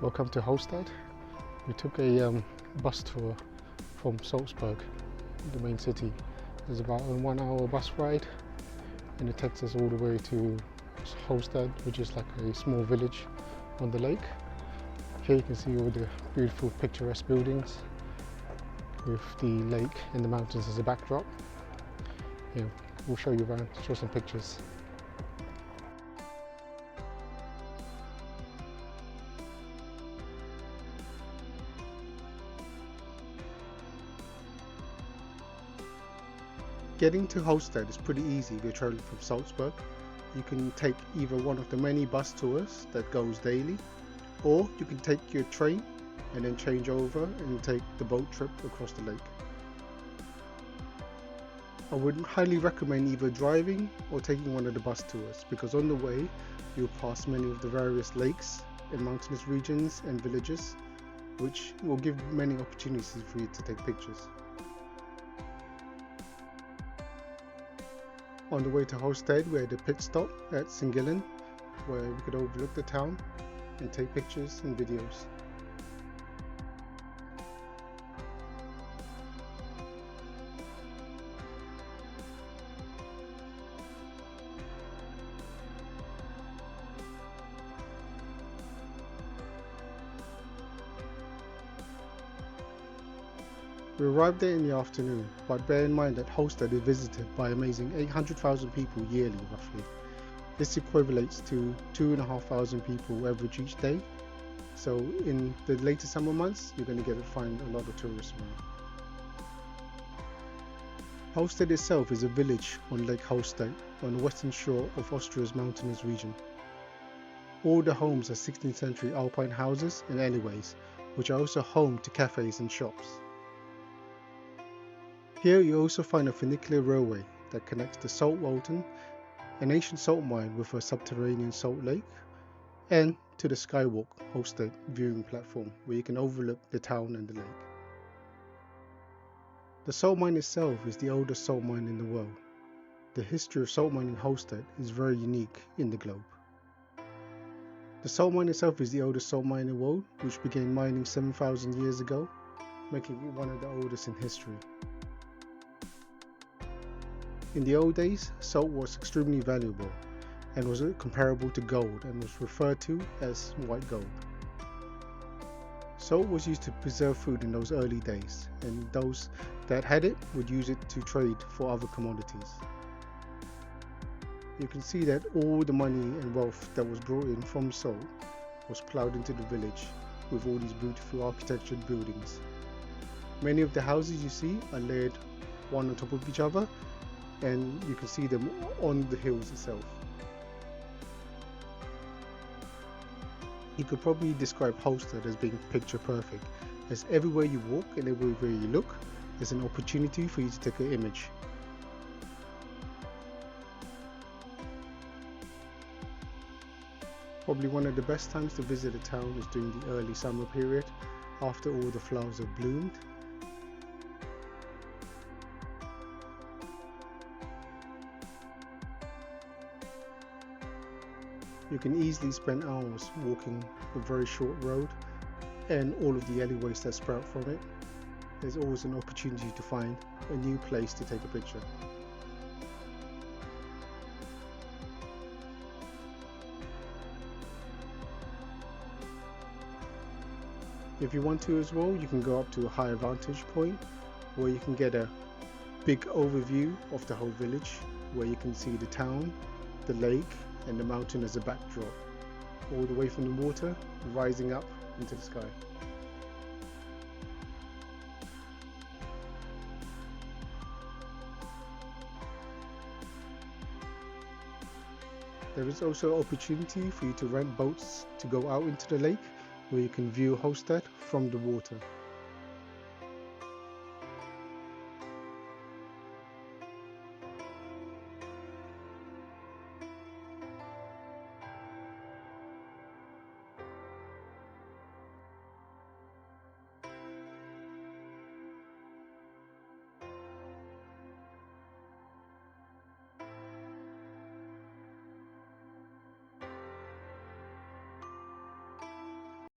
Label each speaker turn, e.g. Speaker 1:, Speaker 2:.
Speaker 1: Welcome to Hallstatt. We took a bus tour from Salzburg, the main city. There's about a 1 hour bus ride and it takes us all the way to Hallstatt, which is like a small village on the lake. Here you can see all the beautiful picturesque buildings with the lake and the mountains as a backdrop. Yeah, we'll show you around, show some pictures. Getting to Hallstatt is pretty easy if you're traveling from Salzburg. You can take either one of the many bus tours that goes daily, or you can take your train and then change over and take the boat trip across the lake. I would highly recommend either driving or taking one of the bus tours, because on the way you'll pass many of the various lakes and mountainous regions and villages, which will give many opportunities for you to take pictures. On the way to Hallstatt, we had a pit stop at Scenic, where we could overlook the town and take pictures and videos. We arrived there in the afternoon, but bear in mind that Hallstatt is visited by amazing 800,000 people yearly roughly. This equates to 2,500 people average each day, so in the later summer months you're going to find a lot of tourists around. Hallstatt itself is a village on Lake Hallstatt on the western shore of Austria's mountainous region. All the homes are 16th century Alpine houses and alleyways, which are also home to cafés and shops. Here you also find a funicular railway that connects the Salt Walton, an ancient salt mine with a subterranean salt lake, and to the Skywalk Hallstatt viewing platform where you can overlook the town and the lake. The salt mine itself is the oldest salt mine in the world. The history of salt mining in Hallstatt is very unique in the globe. The salt mine itself is the oldest salt mine in the world, which began mining 7,000 years ago, making it one of the oldest in history. In the old days, salt was extremely valuable and was comparable to gold and was referred to as white gold. Salt was used to preserve food in those early days, and those that had it would use it to trade for other commodities. You can see that all the money and wealth that was brought in from salt was ploughed into the village with all these beautiful architectured buildings. Many of the houses you see are layered one on top of each other, and you can see them on the hills itself. You could probably describe Hallstatt as being picture perfect, as everywhere you walk and everywhere you look, there's an opportunity for you to take an image. Probably one of the best times to visit a town is during the early summer period, after all the flowers have bloomed. You can easily spend hours walking a very short road and all of the alleyways that sprout from it. There's always an opportunity to find a new place to take a picture. If you want to as well, you can go up to a higher vantage point where you can get a big overview of the whole village, where you can see the town, the lake, and the mountain as a backdrop, all the way from the water rising up into the sky. There is also an opportunity for you to rent boats to go out into the lake, where you can view Hallstatt from the water.